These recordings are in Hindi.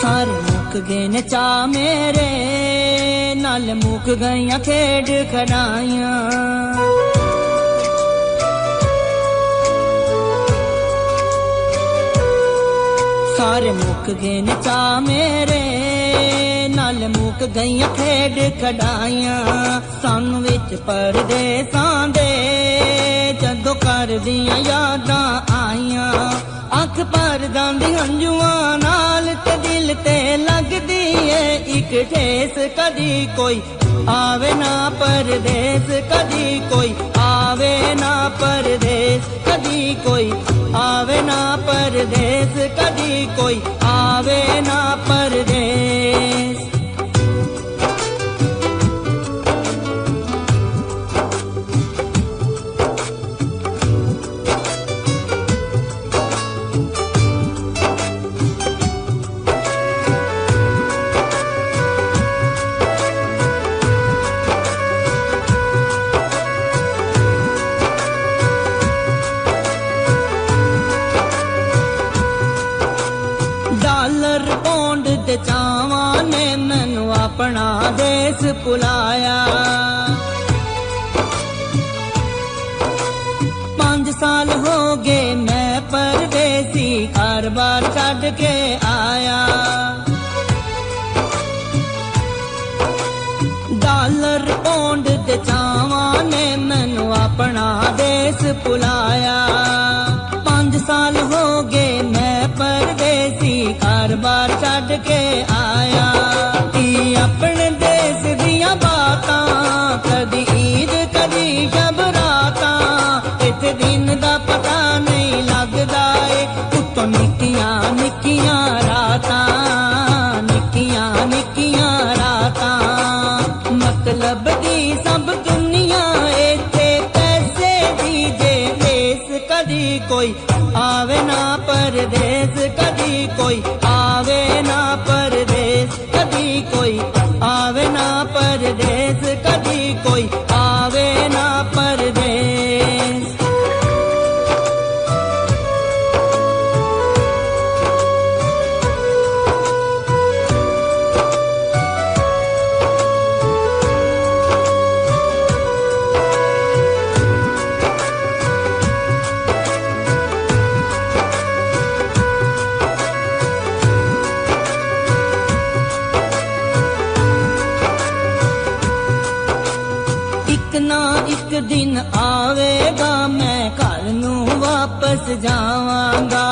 सारे मुक गए ने चा मेरे नाल मुक गईया खेड खड़ाइया। सारे मुक गए ने चा मेरे नाल मुक गईया खेड खड़ाइया। सन विच परदेसां दे जदों कर दियां यादां आईया। अख भर दांदी हंजुआं नाल ते दिल ते लगदी है इक ठेस। कदी कोई आवे ना परदेस, कदी कोई आवे ना परदेस, कदी कोई आवे ना परदेस, कदी कोई आवे ना परदेस। चावां ने मैनू अपना देश भुलाया। 5 साल हो गए मैं परदेसी हर बार छड़ के आया। डॉलर पौंड ते चावां ने मैनू अपना देश भुलाया। 5 साल हो गए मैं परदेसी हर बार छड़ के आया। अपने देश दियां बातां कदी ईद कदी शब रातां इत्थे दिन दा पता नहीं लगदा ए। उत्तों निक्कियां निक्कियां रातां, निक्कियां निक्कियां रातां मतलब दी सब दुनिया इत्थे पैसे दी जे देश। कदी कोई आवे ना परदेस, कदी कोई आवे ना परदेस, कदी कोई आवे ना परदेस, कदी कोई आवे ना परदेस। एक दिन आवेगा मैं घर नू वापस जावांगा।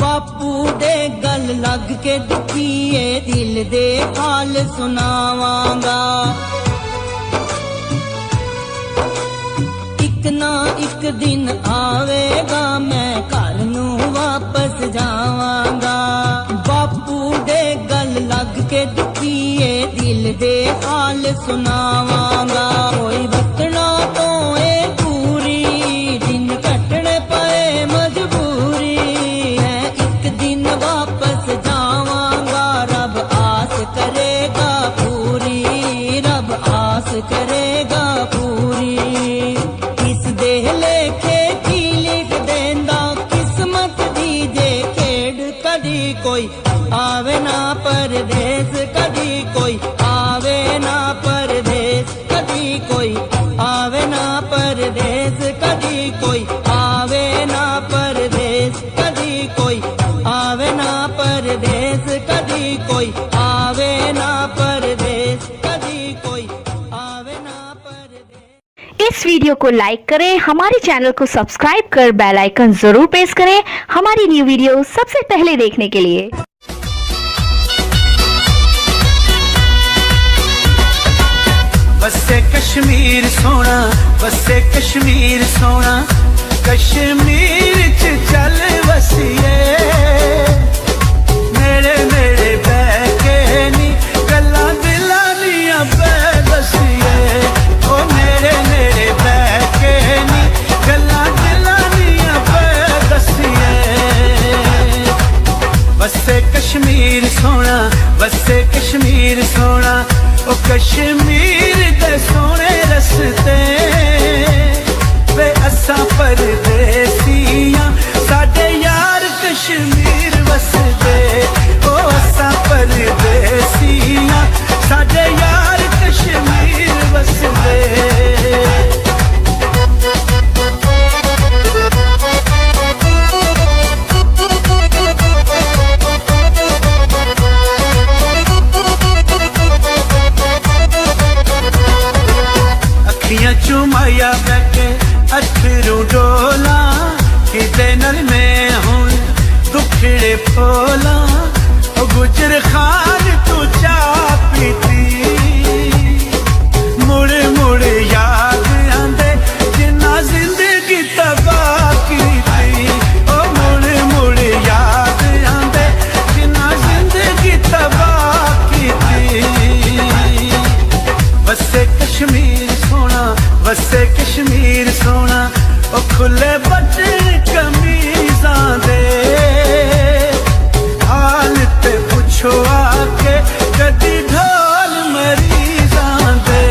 बापू दे गल लग के दुखीए दिल दे हाल सुनावांगा। एक ना एक दिन आवेगा मैं घर नू वापस जावांगा। बापू दे गल लग के दुखीए दिल दे हाल सुनावांगा। कोई बतना तो ए पूरी दिन कटने पए मजबूरी है। एक दिन वापस जावांगा रब आस करेगा पूरी, रब आस करेगा पूरी। इस दे लेखे की लिख देंदा किस्मत दी जे खेड़। कदी कोई आवे ना परदेस, कदी कोई आवे ना परदेस, कदी कोई आवे ना परदेस, कदी कोई आवे ना परदेस, कदी कोई आवे ना परदेस, कदी कोई आवे ना परदेस, कदी कोई आवे ना परदेस। इस वीडियो को लाइक करें, हमारे चैनल को सब्सक्राइब कर बेल आइकन जरूर प्रेस करें हमारी न्यू वीडियो सबसे पहले देखने के लिए। बसे कश्मीर सोना, बसे कश्मीर सोना, कश्मीर च चल वसिए। मेरे मेरे बैके नी गल्लां दिलां दियां पै दसिए। ओ मेरे मेरे बैके नी गल्लां दिलां दियां पै दसिए। बसे कश्मीर सोना, बसे कश्मीर सोना, ओ कश्मीर दे सोने रस्ते वे असा परदेसियां साडे यार ते फूला ओ गुजर खान तू चा पीती मुड़ मुड़ याद आंदे जिन्ना जिंदगी तबाह कीती ओ मुड़ मुड़ याद आंदे जिन्ना जिंदगी तबाह कीती वसे कश्मीर सोना वसे कश्मीर सोना ओ खुले बटन कमीज़ां दे हाल ते पुछो आके कदी ढोल मरीज़ां दे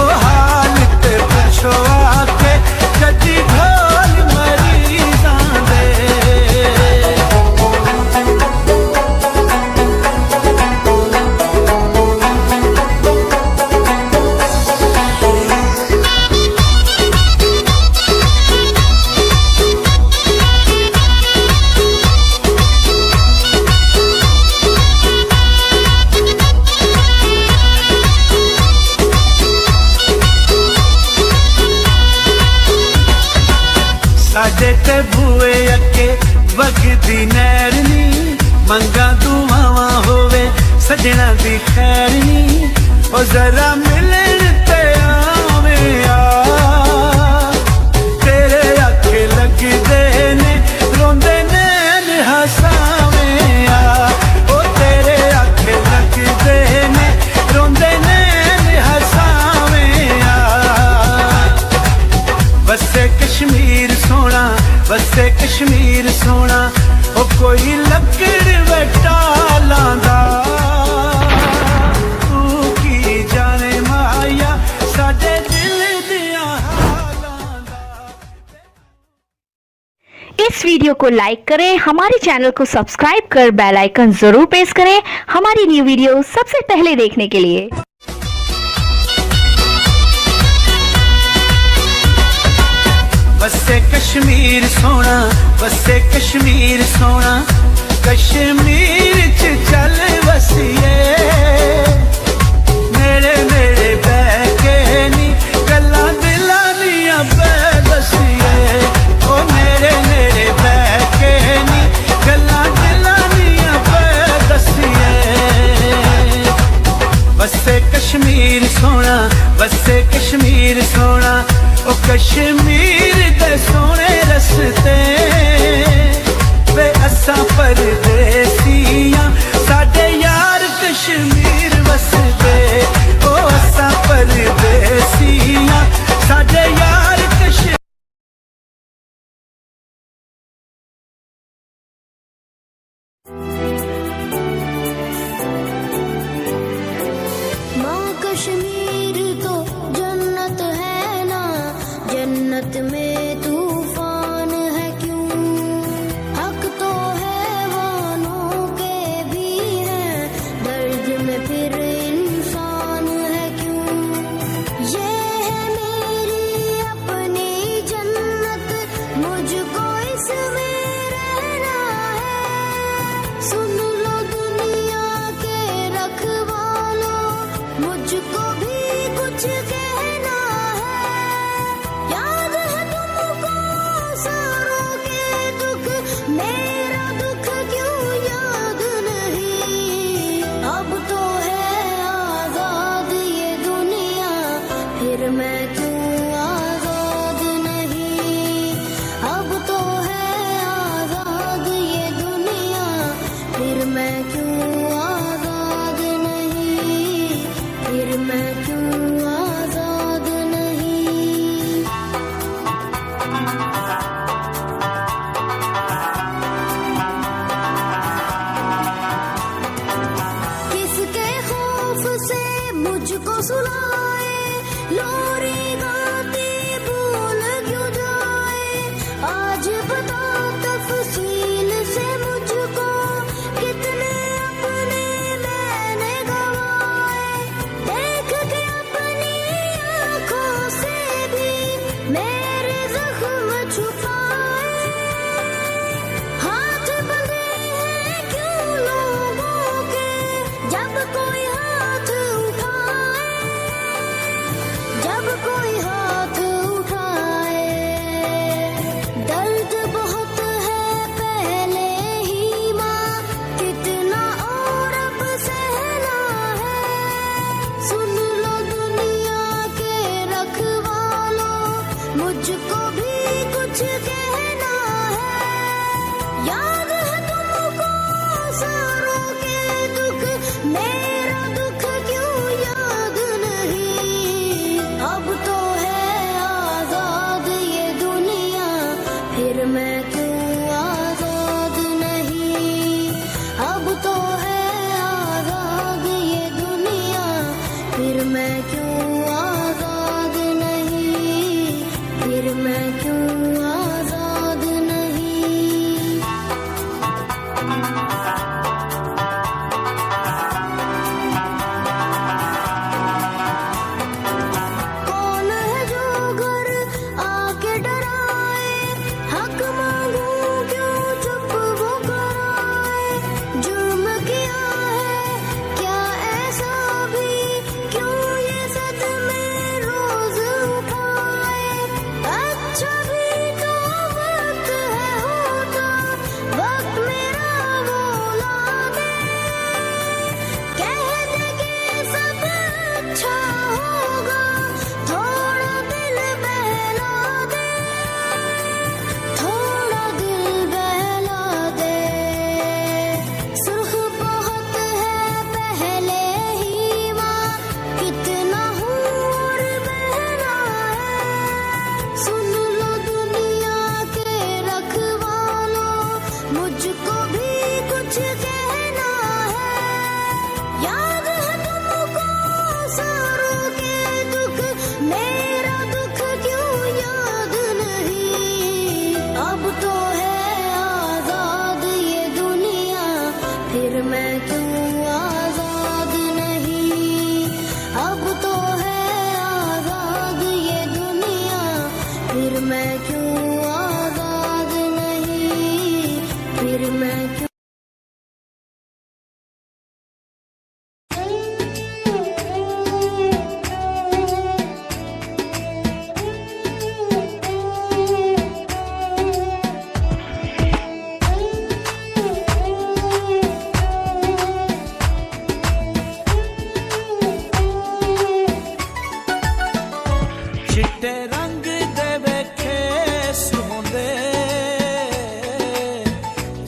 ओ हाल ते पुछो आके कदी ढोल मरीज़ां दे साडे ते बूए अगे वगदी नैर नी मंगा दुआवां होवे सजना दी खैर नी ओ जरा मिलन ते आवे आ तेरे आखे लगदे ने रोंदे नैन हसावे आ ओ तेरे आखे लगदे ने रोंदे नैन हसावे आ वसे कश्मीर सोना वसे कश्मीर सोना ओ कोई लकड़ वटा लांदा तू की जाने माया साडे दिल दियां हालां दा। इस वीडियो को लाइक करें, हमारे चैनल को सब्सक्राइब कर बेल आइकन जरूर प्रेस करें हमारी न्यू वीडियो सबसे पहले देखने के लिए। वसे कश्मीर सोना वसे कश्मीर सोना कश्मीर च चल वसिए मेरे मेरे बैके नी गल्लां दिलां दियां पै दसिए ओ मेरे मेरे बैके नी गल्लां दिलां दियां पै दसिए वसे कश्मीर सोना वसे कश्मीर सोना ओ कश्मीर दे सोने रस्ते वे असां परदेसियां साडे यार कश्मीर वसदे ओ असां परदेसियां साडे यार कश्मीर माँ कश्मीर तो जन्नत है ना जन्नत में तूफान है क्यों हक तो हैवानों के भी है दर्द में फिर इंसान है क्यों ये है मेरी अपनी जन्नत मुझको इसमें रहना है सुन लो दुनिया के रखवालों मुझको भी कुछ कहना है याद है तुमको सारों के दुख मेरा दुख क्यों याद नहीं अब तो है आजाद ये दुनिया फिर मैं क्यों आजाद नहीं अब तो है आजाद ये दुनिया फिर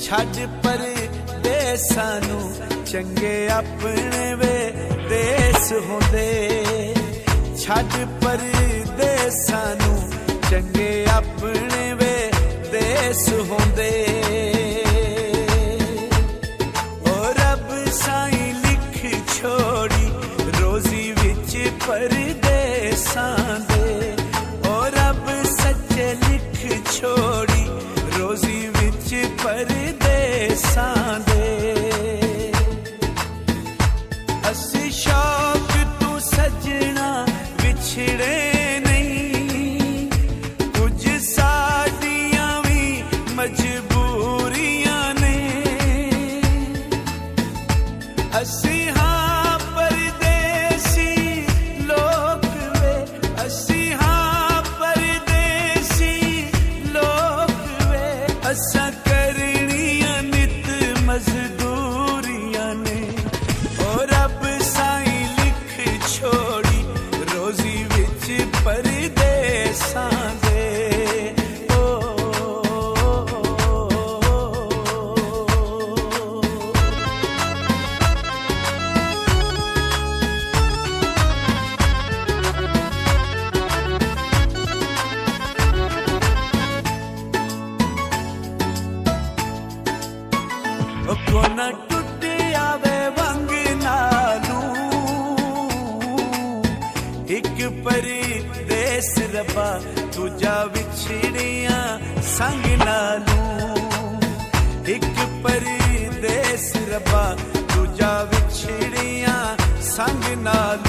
ਛੱਡ ਪਰਦੇਸਾਂ ਨੂੰ ਚੰਗੇ ਆਪਣੇ ਵੇ ਦੇਸ ਹੁੰਦੇ ਛੱਡ ਪਰਦੇਸਾਂ ਨੂੰ ਚੰਗੇ ਆਪਣੇ ਵੇ ਦੇਸ ਹੁੰਦੇ ਓ ਰੱਬ ਸਾਈਂ ਲਿਖ ਛੋੜੀ ਰੋਜ਼ੀ ਵਿੱਚ ਪਰਦੇਸਾਂ ਦੇ ਓ ਰੱਬ ਸੱਚੇ ਲਿਖ ਛੋੜੀ ਰੋਜ਼ੀ ਵਿੱਚ ਪਰਦੇਸਾਂ ਦੇ ਅਸੀਂ ਸ਼ੌਕ ਤੂੰ ਸਜਣਾ ਵਿਛੜੇ ਨਹੀਂ ਕੁਝ ਸਾਡੀਆਂ ਵੀ ਮਜਬੂਰੀਆਂ ਨੇ ਅਸੀਂ ਹਾਂ ਪਰਦੇਸੀ ਲੋਕ ਵੇ ਅਸੀਂ ਹਾਂ ਪਰਦੇਸੀ ਲੋਕ ਵੇ ਅਸਾਂ ਕਰਨੀਆਂ ਨਿਤ ਮਜ਼ਦੂਰੀਆਂ ਨੇ ਓ ਰੱਬ ਸਾਈਂ ਲਿਖ ਛੋੜੀ ਰੋਜ਼ੀ ਵਿੱਚ ਪਰਦੇਸਾਂ ਦੇ ਓ ਕੋਨਾ ਟੁੱਟਿਆ ਵੇ ਵੰਗ ਨਾਲੋਂ ਇੱਕ ਪਰਦੇਸ ਰੱਬਾ ਦੂਜਾ ਵਿਛੜਿਆ ਸੰਗ ਨਾਲੋਂ ਇੱਕ ਪਰਦੇਸ ਰੱਬਾ ਦੂਜਾ ਵਿਛੜਿਆ ਸੰਗ ਨਾਲੋਂ